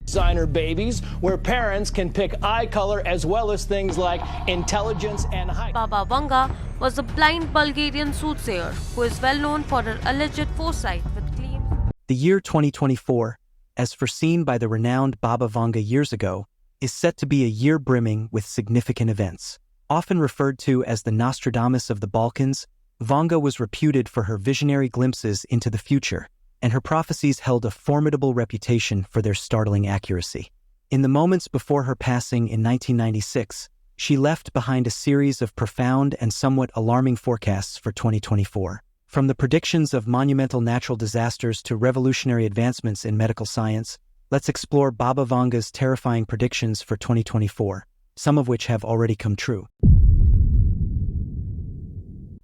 designer babies, where parents can pick eye color as well as things like intelligence and height. Baba Vanga was a blind Bulgarian soothsayer who is well known for her alleged foresight with claims. The year 2024, as foreseen by the renowned Baba Vanga years ago, is set to be a year brimming with significant events. Often referred to as the Nostradamus of the Balkans, Vanga was reputed for her visionary glimpses into the future, and her prophecies held a formidable reputation for their startling accuracy. In the moments before her passing in 1996, she left behind a series of profound and somewhat alarming forecasts for 2024. From the predictions of monumental natural disasters to revolutionary advancements in medical science, let's explore Baba Vanga's terrifying predictions for 2024, some of which have already come true.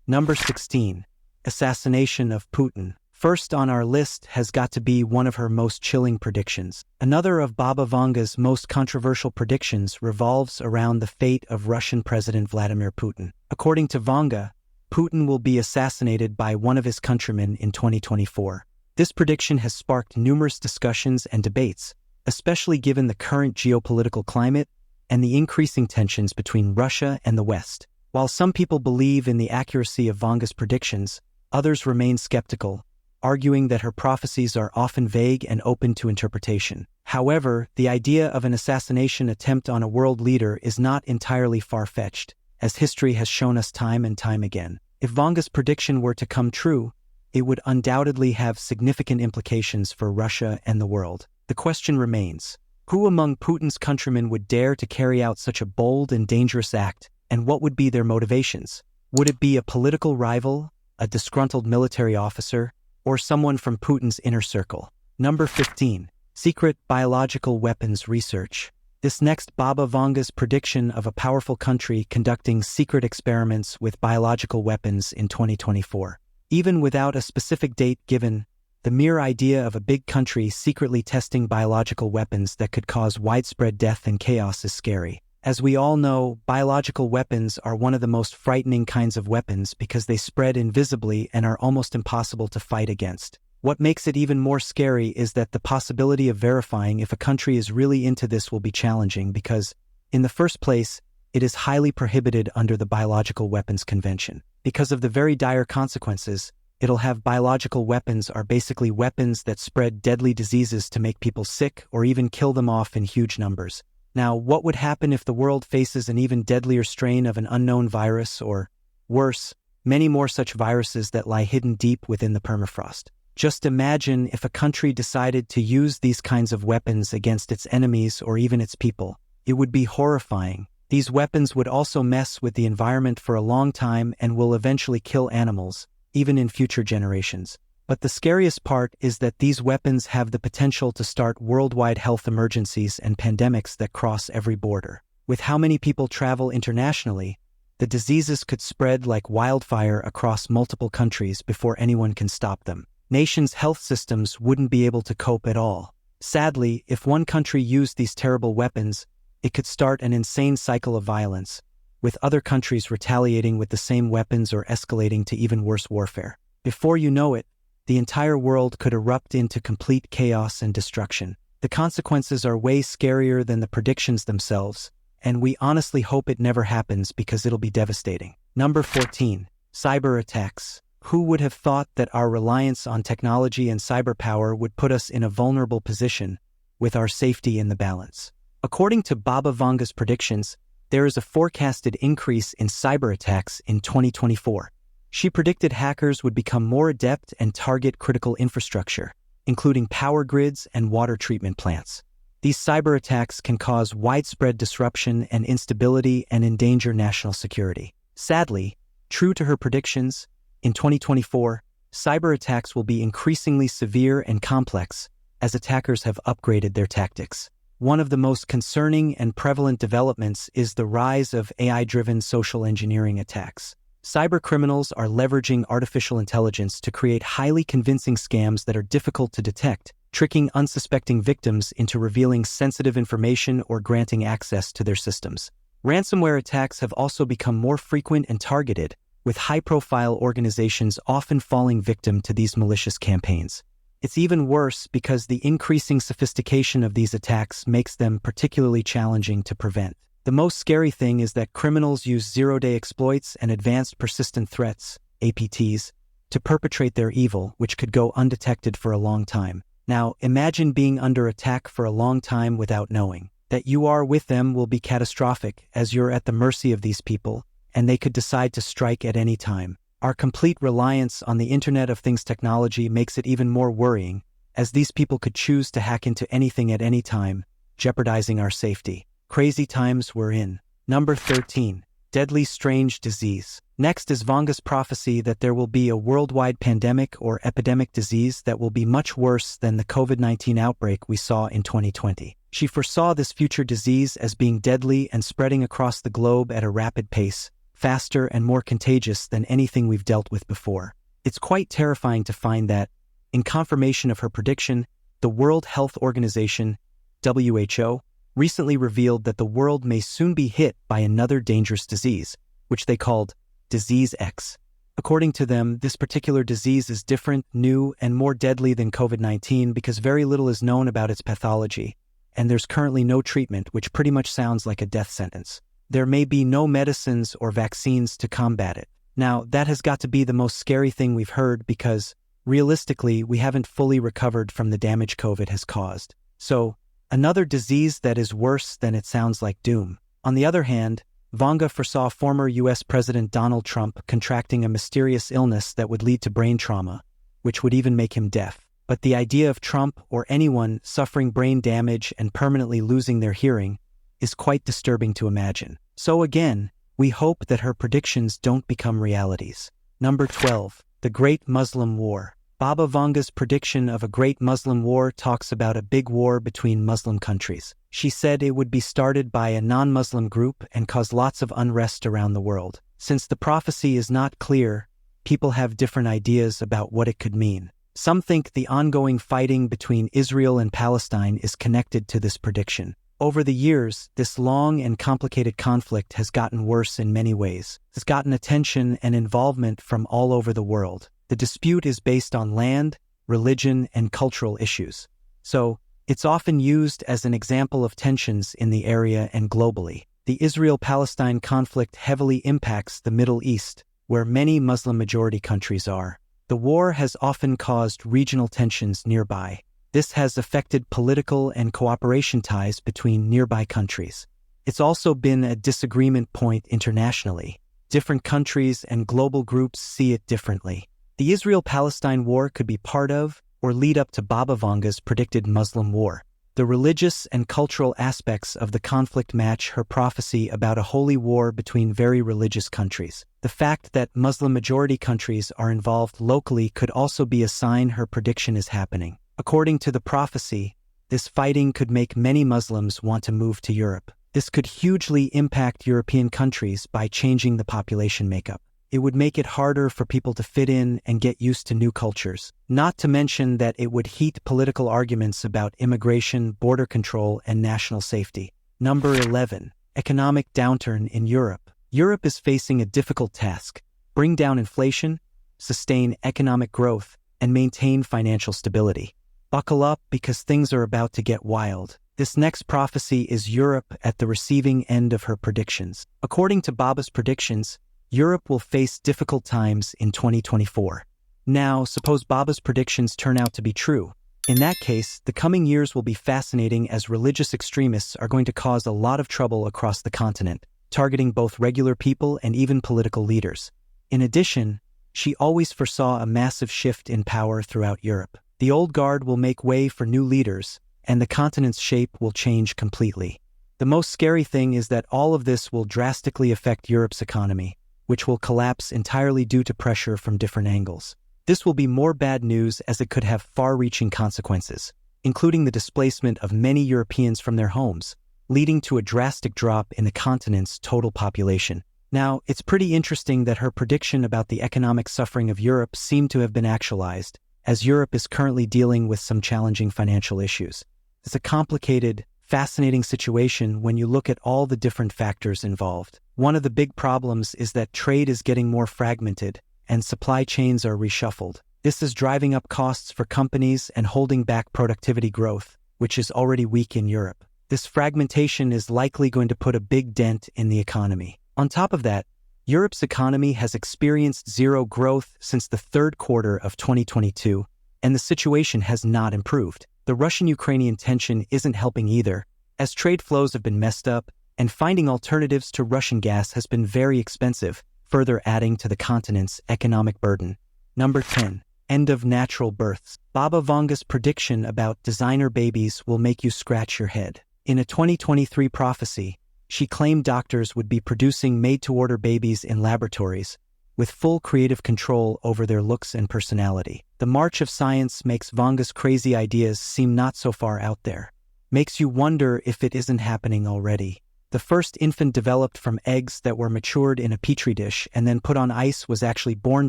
Number 16. Assassination of Putin. First on our list has got to be one of her most chilling predictions. Another of Baba Vanga's most controversial predictions revolves around the fate of Russian President Vladimir Putin. According to Vanga, Putin will be assassinated by one of his countrymen in 2024. This prediction has sparked numerous discussions and debates, especially given the current geopolitical climate and the increasing tensions between Russia and the West. While some people believe in the accuracy of Vanga's predictions, others remain skeptical, arguing that her prophecies are often vague and open to interpretation. However, the idea of an assassination attempt on a world leader is not entirely far-fetched, as history has shown us time and time again. If Vanga's prediction were to come true, it would undoubtedly have significant implications for Russia and the world. The question remains, who among Putin's countrymen would dare to carry out such a bold and dangerous act, and what would be their motivations? Would it be a political rival, a disgruntled military officer, or someone from Putin's inner circle? Number 15. Secret biological weapons research. This next Baba Vanga's prediction of a powerful country conducting secret experiments with biological weapons in 2024. Even without a specific date given, the mere idea of a big country secretly testing biological weapons that could cause widespread death and chaos is scary. As we all know, biological weapons are one of the most frightening kinds of weapons because they spread invisibly and are almost impossible to fight against. What makes it even more scary is that the possibility of verifying if a country is really into this will be challenging because, in the first place, it is highly prohibited under the Biological Weapons Convention. Because of the very dire consequences, it'll have biological weapons are basically weapons that spread deadly diseases to make people sick or even kill them off in huge numbers. Now, what would happen if the world faces an even deadlier strain of an unknown virus or, worse, many more such viruses that lie hidden deep within the permafrost? Just imagine if a country decided to use these kinds of weapons against its enemies or even its people. It would be horrifying. These weapons would also mess with the environment for a long time and will eventually kill animals, even in future generations. But the scariest part is that these weapons have the potential to start worldwide health emergencies and pandemics that cross every border. With how many people travel internationally, the diseases could spread like wildfire across multiple countries before anyone can stop them. Nations' health systems wouldn't be able to cope at all. Sadly, if one country used these terrible weapons, it could start an insane cycle of violence, with other countries retaliating with the same weapons or escalating to even worse warfare. Before you know it, the entire world could erupt into complete chaos and destruction. The consequences are way scarier than the predictions themselves, and we honestly hope it never happens because it'll be devastating. Number 14. Cyber attacks. Who would have thought that our reliance on technology and cyber power would put us in a vulnerable position, with our safety in the balance? According to Baba Vanga's predictions, there is a forecasted increase in cyber attacks in 2024. She predicted hackers would become more adept and target critical infrastructure, including power grids and water treatment plants. These cyber attacks can cause widespread disruption and instability and endanger national security. Sadly, true to her predictions, in 2024, cyber attacks will be increasingly severe and complex as attackers have upgraded their tactics. One of the most concerning and prevalent developments is the rise of AI-driven social engineering attacks. Cybercriminals are leveraging artificial intelligence to create highly convincing scams that are difficult to detect, tricking unsuspecting victims into revealing sensitive information or granting access to their systems. Ransomware attacks have also become more frequent and targeted, with high-profile organizations often falling victim to these malicious campaigns. It's even worse because the increasing sophistication of these attacks makes them particularly challenging to prevent. The most scary thing is that criminals use zero-day exploits and advanced persistent threats, APTs, to perpetrate their evil, which could go undetected for a long time. Now, imagine being under attack for a long time without knowing. That you are with them will be catastrophic, as you're at the mercy of these people, and they could decide to strike at any time. Our complete reliance on the Internet of Things technology makes it even more worrying, as these people could choose to hack into anything at any time, jeopardizing our safety. Crazy times we're in. Number 13. Deadly strange disease. Next is Vanga's prophecy that there will be a worldwide pandemic or epidemic disease that will be much worse than the COVID-19 outbreak we saw in 2020. She foresaw this future disease as being deadly and spreading across the globe at a rapid pace, faster and more contagious than anything we've dealt with before. It's quite terrifying to find that, in confirmation of her prediction, the World Health Organization, WHO, recently revealed that the world may soon be hit by another dangerous disease, which they called Disease X. According to them, this particular disease is different, new, and more deadly than COVID-19 because very little is known about its pathology, and there's currently no treatment, which pretty much sounds like a death sentence. There may be no medicines or vaccines to combat it. Now, that has got to be the most scary thing we've heard because, realistically, we haven't fully recovered from the damage COVID has caused. So, another disease that is worse than it sounds like doom. On the other hand, Vanga foresaw former U.S. President Donald Trump contracting a mysterious illness that would lead to brain trauma, which would even make him deaf. But the idea of Trump or anyone suffering brain damage and permanently losing their hearing is quite disturbing to imagine. So again, we hope that her predictions don't become realities. Number 12. The Great Muslim War. Baba Vanga's prediction of a great Muslim war talks about a big war between Muslim countries. She said it would be started by a non-Muslim group and cause lots of unrest around the world. Since the prophecy is not clear, people have different ideas about what it could mean. Some think the ongoing fighting between Israel and Palestine is connected to this prediction. Over the years, this long and complicated conflict has gotten worse in many ways. It's gotten attention and involvement from all over the world. The dispute is based on land, religion, and cultural issues. So, it's often used as an example of tensions in the area and globally. The Israel-Palestine conflict heavily impacts the Middle East, where many Muslim-majority countries are. The war has often caused regional tensions nearby. This has affected political and cooperation ties between nearby countries. It's also been a disagreement point internationally. Different countries and global groups see it differently. The Israel-Palestine war could be part of or lead up to Baba Vanga's predicted Muslim war. The religious and cultural aspects of the conflict match her prophecy about a holy war between very religious countries. The fact that Muslim-majority countries are involved locally could also be a sign her prediction is happening. According to the prophecy, this fighting could make many Muslims want to move to Europe. This could hugely impact European countries by changing the population makeup. It would make it harder for people to fit in and get used to new cultures. Not to mention that it would heat political arguments about immigration, border control, and national safety. Number 11. Economic downturn in Europe. Europe is facing a difficult task: bring down inflation, sustain economic growth, and maintain financial stability. Buckle up because things are about to get wild. This next prophecy is Europe at the receiving end of her predictions. According to Baba's predictions, Europe will face difficult times in 2024. Now, suppose Baba's predictions turn out to be true. In that case, the coming years will be fascinating as religious extremists are going to cause a lot of trouble across the continent, targeting both regular people and even political leaders. In addition, she always foresaw a massive shift in power throughout Europe. The old guard will make way for new leaders, and the continent's shape will change completely. The most scary thing is that all of this will drastically affect Europe's economy, which will collapse entirely due to pressure from different angles. This will be more bad news as it could have far-reaching consequences, including the displacement of many Europeans from their homes, leading to a drastic drop in the continent's total population. Now, it's pretty interesting that her prediction about the economic suffering of Europe seemed to have been actualized, as Europe is currently dealing with some challenging financial issues. It's a complicated, fascinating situation when you look at all the different factors involved. One of the big problems is that trade is getting more fragmented and supply chains are reshuffled. This is driving up costs for companies and holding back productivity growth, which is already weak in Europe. This fragmentation is likely going to put a big dent in the economy. On top of that, Europe's economy has experienced zero growth since the third quarter of 2022, and the situation has not improved. The Russian-Ukrainian tension isn't helping either, as trade flows have been messed up, and finding alternatives to Russian gas has been very expensive, further adding to the continent's economic burden. Number 10. End of natural births. Baba Vanga's prediction about designer babies will make you scratch your head. In a 2023 prophecy, she claimed doctors would be producing made-to-order babies in laboratories, with full creative control over their looks and personality. The march of science makes Vanga's crazy ideas seem not so far out there. Makes you wonder if it isn't happening already. The first infant developed from eggs that were matured in a petri dish and then put on ice was actually born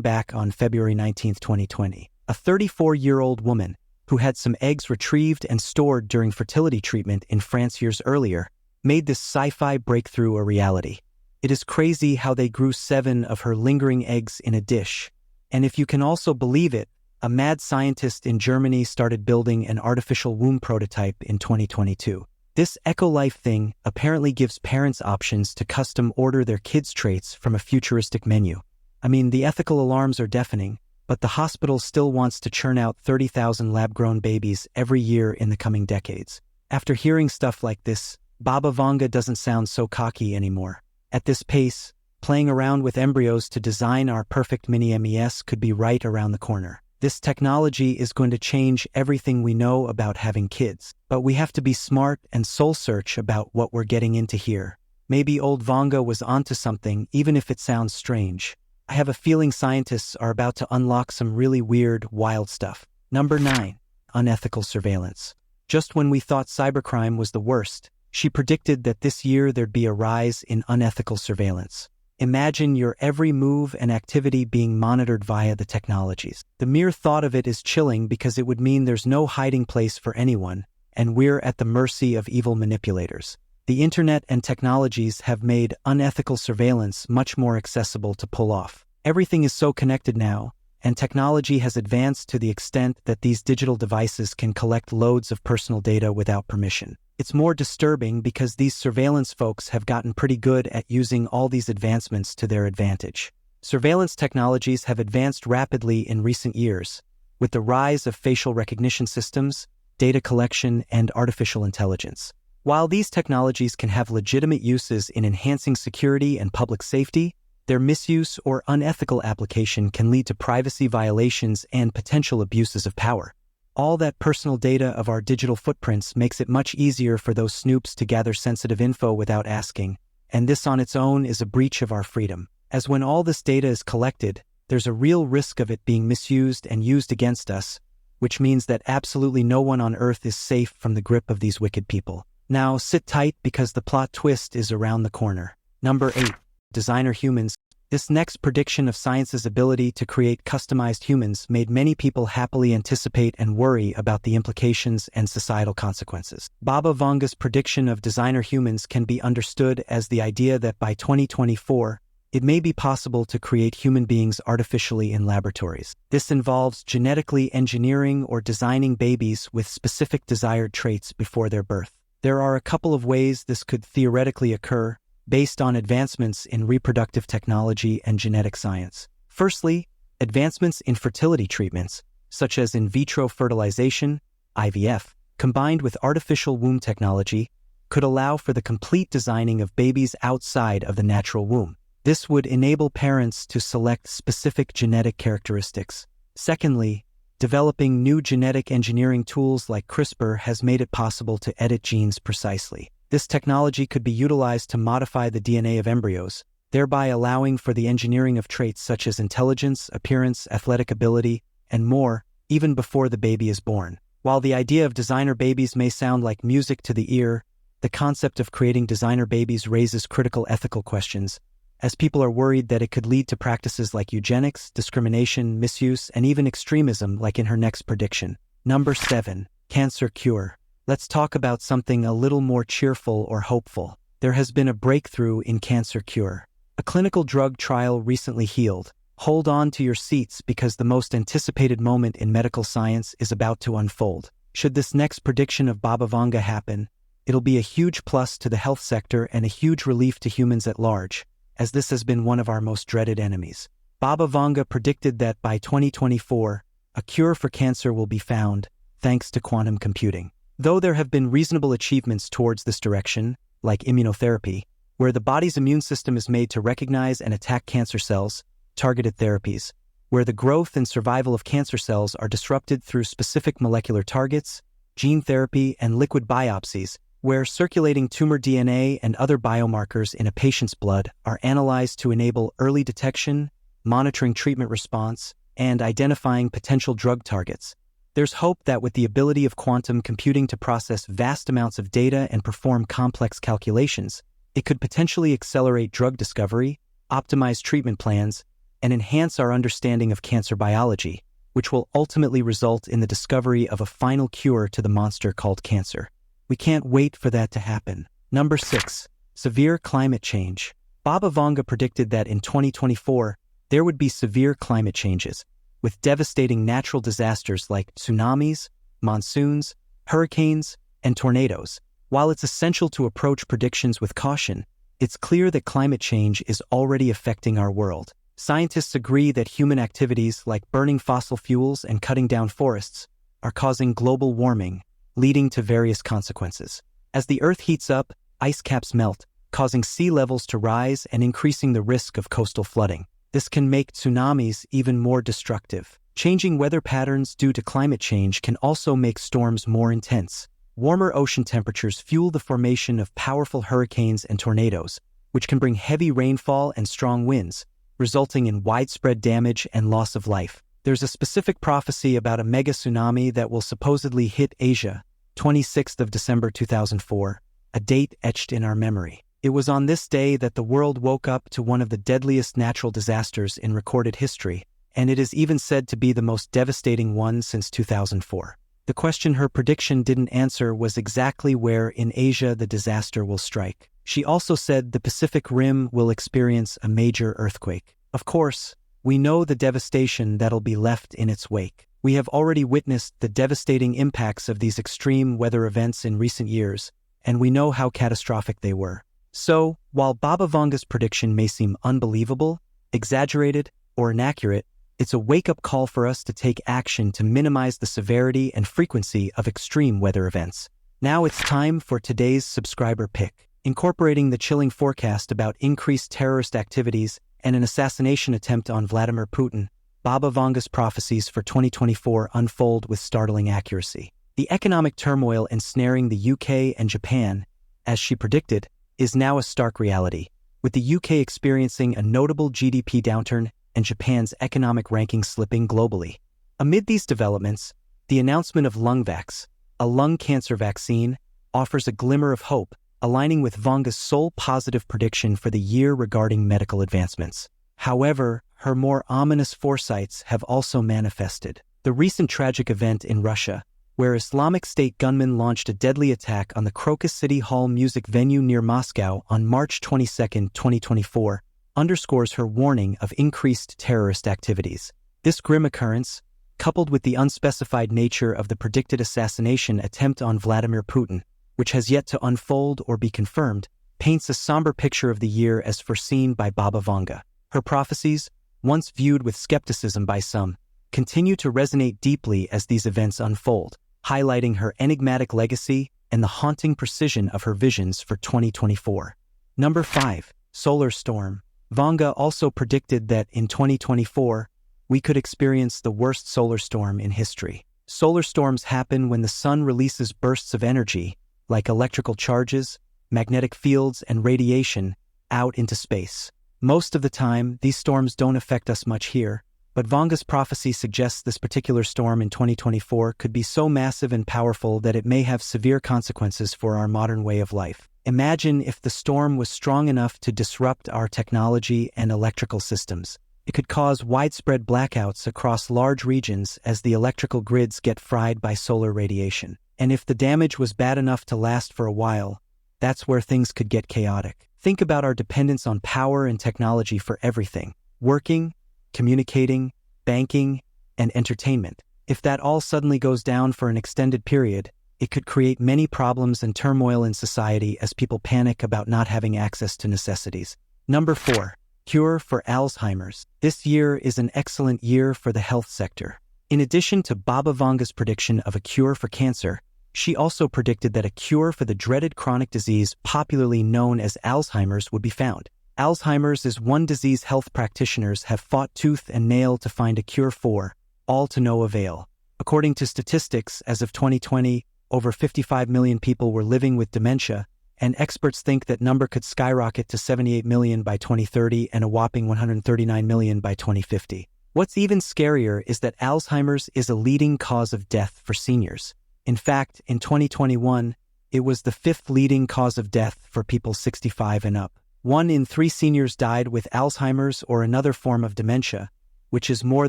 back on February 19, 2020. A 34-year-old woman, who had some eggs retrieved and stored during fertility treatment in France years earlier, made this sci-fi breakthrough a reality. It is crazy how they grew 7 of her lingering eggs in a dish. And if you can also believe it, a mad scientist in Germany started building an artificial womb prototype in 2022. This eco-life thing apparently gives parents options to custom order their kids' traits from a futuristic menu. I mean, the ethical alarms are deafening, but the hospital still wants to churn out 30,000 lab-grown babies every year in the coming decades. After hearing stuff like this, Baba Vanga doesn't sound so cocky anymore. At this pace, playing around with embryos to design our perfect mini-MES could be right around the corner. This technology is going to change everything we know about having kids, but we have to be smart and soul-search about what we're getting into here. Maybe old Vanga was onto something, even if it sounds strange. I have a feeling scientists are about to unlock some really weird, wild stuff. Number 9. Unethical surveillance. Just when we thought cybercrime was the worst, she predicted that this year there'd be a rise in unethical surveillance. Imagine your every move and activity being monitored via the technologies. The mere thought of it is chilling because it would mean there's no hiding place for anyone, and we're at the mercy of evil manipulators. The internet and technologies have made unethical surveillance much more accessible to pull off. Everything is so connected now, and technology has advanced to the extent that these digital devices can collect loads of personal data without permission. It's more disturbing because these surveillance folks have gotten pretty good at using all these advancements to their advantage. Surveillance technologies have advanced rapidly in recent years, with the rise of facial recognition systems, data collection, and artificial intelligence. While these technologies can have legitimate uses in enhancing security and public safety, their misuse or unethical application can lead to privacy violations and potential abuses of power. All that personal data of our digital footprints makes it much easier for those snoops to gather sensitive info without asking, and this on its own is a breach of our freedom. As when all this data is collected, there's a real risk of it being misused and used against us, which means that absolutely no one on Earth is safe from the grip of these wicked people. Now sit tight because the plot twist is around the corner. Number 8. Designer humans. This next prediction of science's ability to create customized humans made many people happily anticipate and worry about the implications and societal consequences. Baba Vanga's prediction of designer humans can be understood as the idea that by 2024, it may be possible to create human beings artificially in laboratories. This involves genetically engineering or designing babies with specific desired traits before their birth. There are a couple of ways this could theoretically occur, based on advancements in reproductive technology and genetic science. Firstly, advancements in fertility treatments, such as in vitro fertilization, IVF, combined with artificial womb technology, could allow for the complete designing of babies outside of the natural womb. This would enable parents to select specific genetic characteristics. Secondly, developing new genetic engineering tools like CRISPR has made it possible to edit genes precisely. This technology could be utilized to modify the DNA of embryos, thereby allowing for the engineering of traits such as intelligence, appearance, athletic ability, and more, even before the baby is born. While the idea of designer babies may sound like music to the ear, the concept of creating designer babies raises critical ethical questions, as people are worried that it could lead to practices like eugenics, discrimination, misuse, and even extremism like in her next prediction. Number 7. Cancer cure. Let's talk about something a little more cheerful or hopeful. There has been a breakthrough in cancer cure. A clinical drug trial recently healed, Hold on to your seats because the most anticipated moment in medical science is about to unfold. Should this next prediction of Baba Vanga happen, it'll be a huge plus to the health sector and a huge relief to humans at large, as this has been one of our most dreaded enemies. Baba Vanga predicted that by 2024, a cure for cancer will be found, thanks to quantum computing. Though there have been reasonable achievements towards this direction, like immunotherapy, where the body's immune system is made to recognize and attack cancer cells, targeted therapies, where the growth and survival of cancer cells are disrupted through specific molecular targets, gene therapy, and liquid biopsies, where circulating tumor DNA and other biomarkers in a patient's blood are analyzed to enable early detection, monitoring treatment response, and identifying potential drug targets. There's hope that with the ability of quantum computing to process vast amounts of data and perform complex calculations, it could potentially accelerate drug discovery, optimize treatment plans, and enhance our understanding of cancer biology, which will ultimately result in the discovery of a final cure to the monster called cancer. We can't wait for that to happen. Number 6. Severe climate change. Baba Vanga predicted that in 2024, there would be severe climate changes, with devastating natural disasters like tsunamis, monsoons, hurricanes, and tornadoes. While it's essential to approach predictions with caution, it's clear that climate change is already affecting our world. Scientists agree that human activities like burning fossil fuels and cutting down forests are causing global warming, leading to various consequences. As the Earth heats up, ice caps melt, causing sea levels to rise and increasing the risk of coastal flooding. This can make tsunamis even more destructive. Changing weather patterns due to climate change can also make storms more intense. Warmer ocean temperatures fuel the formation of powerful hurricanes and tornadoes, which can bring heavy rainfall and strong winds, resulting in widespread damage and loss of life. There's a specific prophecy about a mega tsunami that will supposedly hit Asia, 26th of December 2004, a date etched in our memory. It was on this day that the world woke up to one of the deadliest natural disasters in recorded history, and it is even said to be the most devastating one since 2004. The question her prediction didn't answer was exactly where in Asia the disaster will strike. She also said the Pacific Rim will experience a major earthquake. Of course, we know the devastation that'll be left in its wake. We have already witnessed the devastating impacts of these extreme weather events in recent years, and we know how catastrophic they were. So, while Baba Vanga's prediction may seem unbelievable, exaggerated, or inaccurate, it's a wake-up call for us to take action to minimize the severity and frequency of extreme weather events. Now it's time for today's subscriber pick. Incorporating the chilling forecast about increased terrorist activities and an assassination attempt on Vladimir Putin, Baba Vanga's prophecies for 2024 unfold with startling accuracy. The economic turmoil ensnaring the UK and Japan, as she predicted, is now a stark reality, with the UK experiencing a notable GDP downturn and Japan's economic ranking slipping globally. Amid these developments, the announcement of LungVax, a lung cancer vaccine, offers a glimmer of hope, aligning with Vanga's sole positive prediction for the year regarding medical advancements. However, her more ominous foresights have also manifested. The recent tragic event in Russia, where Islamic State gunmen launched a deadly attack on the Crocus City Hall music venue near Moscow on March 22, 2024, underscores her warning of increased terrorist activities. This grim occurrence, coupled with the unspecified nature of the predicted assassination attempt on Vladimir Putin, which has yet to unfold or be confirmed, paints a somber picture of the year as foreseen by Baba Vanga. Her prophecies, once viewed with skepticism by some, continue to resonate deeply as these events unfold, highlighting her enigmatic legacy and the haunting precision of her visions for 2024. Number 5. Solar Storm. Vanga also predicted that in 2024, we could experience the worst solar storm in history. Solar storms happen when the sun releases bursts of energy, like electrical charges, magnetic fields, and radiation, out into space. Most of the time, these storms don't affect us much here, but Vanga's prophecy suggests this particular storm in 2024 could be so massive and powerful that it may have severe consequences for our modern way of life. Imagine if the storm was strong enough to disrupt our technology and electrical systems. It could cause widespread blackouts across large regions as the electrical grids get fried by solar radiation. And if the damage was bad enough to last for a while, that's where things could get chaotic. Think about our dependence on power and technology for everything: working, communicating, banking, and entertainment. If that all suddenly goes down for an extended period, it could create many problems and turmoil in society as people panic about not having access to necessities. Number 4. Cure for Alzheimer's. This year is an excellent year for the health sector. In addition to Baba Vanga's prediction of a cure for cancer, she also predicted that a cure for the dreaded chronic disease popularly known as Alzheimer's would be found. Alzheimer's is one disease health practitioners have fought tooth and nail to find a cure for, all to no avail. According to statistics, as of 2020, over 55 million people were living with dementia, and experts think that number could skyrocket to 78 million by 2030 and a whopping 139 million by 2050. What's even scarier is that Alzheimer's is a leading cause of death for seniors. In fact, in 2021, it was the 5th leading cause of death for people 65 and up. 1 in 3 seniors died with Alzheimer's or another form of dementia, which is more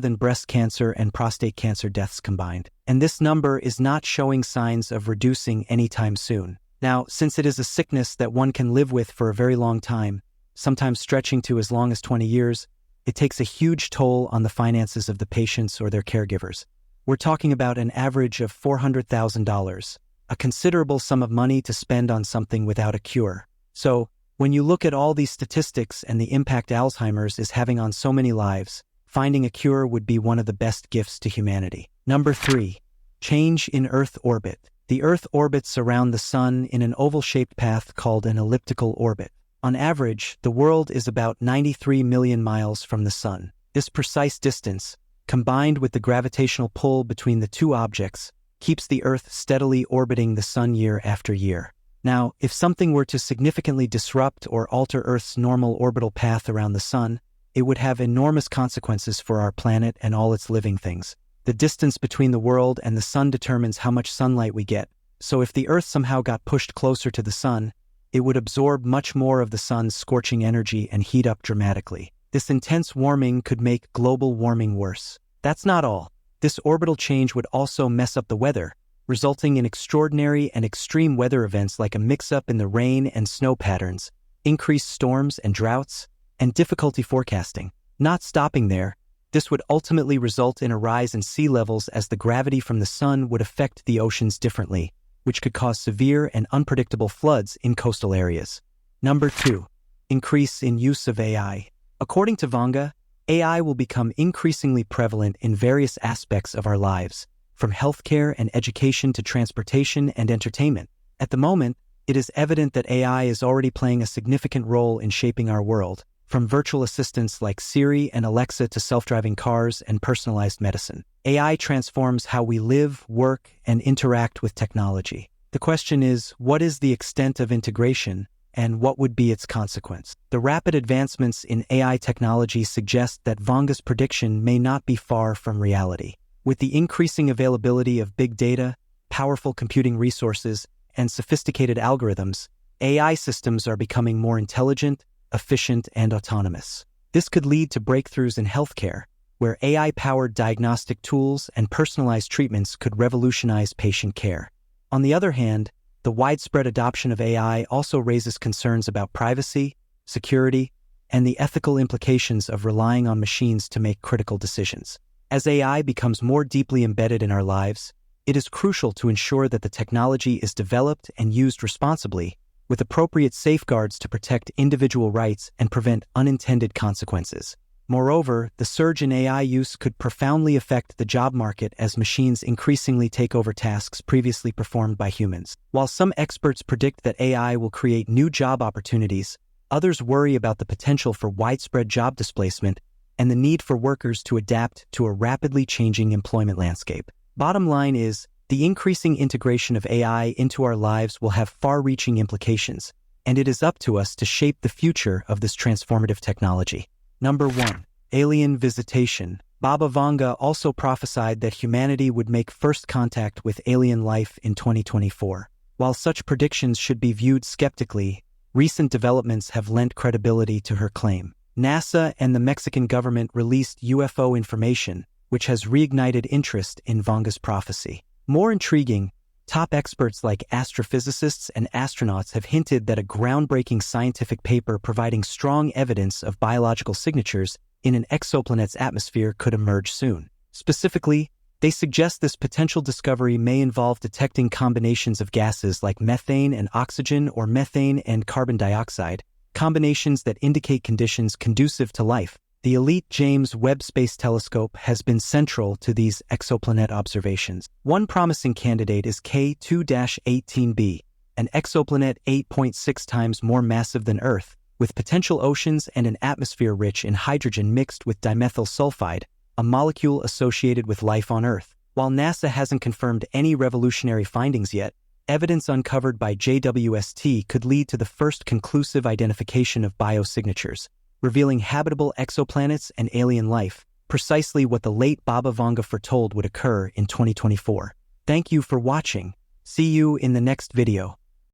than breast cancer and prostate cancer deaths combined. And this number is not showing signs of reducing anytime soon. Now, since it is a sickness that one can live with for a very long time, sometimes stretching to as long as 20 years, it takes a huge toll on the finances of the patients or their caregivers. We're talking about an average of $400,000, a considerable sum of money to spend on something without a cure. So, when you look at all these statistics and the impact Alzheimer's is having on so many lives, finding a cure would be one of the best gifts to humanity. Number 3. Change in Earth orbit. The Earth orbits around the Sun in an oval-shaped path called an elliptical orbit. On average, the world is about 93 million miles from the Sun. This precise distance, combined with the gravitational pull between the two objects, keeps the Earth steadily orbiting the Sun year after year. Now, if something were to significantly disrupt or alter Earth's normal orbital path around the Sun, it would have enormous consequences for our planet and all its living things. The distance between the world and the Sun determines how much sunlight we get, so if the Earth somehow got pushed closer to the Sun, it would absorb much more of the Sun's scorching energy and heat up dramatically. This intense warming could make global warming worse. That's not all. This orbital change would also mess up the weather, resulting in extraordinary and extreme weather events like a mix-up in the rain and snow patterns, increased storms and droughts, and difficulty forecasting. Not stopping there, this would ultimately result in a rise in sea levels as the gravity from the Sun would affect the oceans differently, which could cause severe and unpredictable floods in coastal areas. Number 2. Increase in use of AI. According to Vanga, AI will become increasingly prevalent in various aspects of our lives, from healthcare and education to transportation and entertainment. At the moment, it is evident that AI is already playing a significant role in shaping our world, from virtual assistants like Siri and Alexa to self-driving cars and personalized medicine. AI transforms how we live, work, and interact with technology. The question is, what is the extent of integration, and what would be its consequence? The rapid advancements in AI technology suggest that Vanga's prediction may not be far from reality. With the increasing availability of big data, powerful computing resources, and sophisticated algorithms, AI systems are becoming more intelligent, efficient, and autonomous. This could lead to breakthroughs in healthcare, where AI-powered diagnostic tools and personalized treatments could revolutionize patient care. On the other hand, the widespread adoption of AI also raises concerns about privacy, security, and the ethical implications of relying on machines to make critical decisions. As AI becomes more deeply embedded in our lives, it is crucial to ensure that the technology is developed and used responsibly, with appropriate safeguards to protect individual rights and prevent unintended consequences. Moreover, the surge in AI use could profoundly affect the job market as machines increasingly take over tasks previously performed by humans. While some experts predict that AI will create new job opportunities, others worry about the potential for widespread job displacement and the need for workers to adapt to a rapidly changing employment landscape. Bottom line is, the increasing integration of AI into our lives will have far-reaching implications, and it is up to us to shape the future of this transformative technology. Number 1. Alien Visitation. Baba Vanga also prophesied that humanity would make first contact with alien life in 2024. While such predictions should be viewed skeptically, recent developments have lent credibility to her claim. NASA and the Mexican government released UFO information, which has reignited interest in Vanga's prophecy. More intriguing, top experts like astrophysicists and astronauts have hinted that a groundbreaking scientific paper providing strong evidence of biological signatures in an exoplanet's atmosphere could emerge soon. Specifically, they suggest this potential discovery may involve detecting combinations of gases like methane and oxygen or methane and carbon dioxide, combinations that indicate conditions conducive to life. The elite James Webb Space Telescope has been central to these exoplanet observations. One promising candidate is K2-18b, an exoplanet 8.6 times more massive than Earth, with potential oceans and an atmosphere rich in hydrogen mixed with dimethyl sulfide, a molecule associated with life on Earth. While NASA hasn't confirmed any revolutionary findings yet, evidence uncovered by JWST could lead to the first conclusive identification of biosignatures, revealing habitable exoplanets and alien life, precisely what the late Baba Vanga foretold would occur in 2024. Thank you for watching. See you in the next video.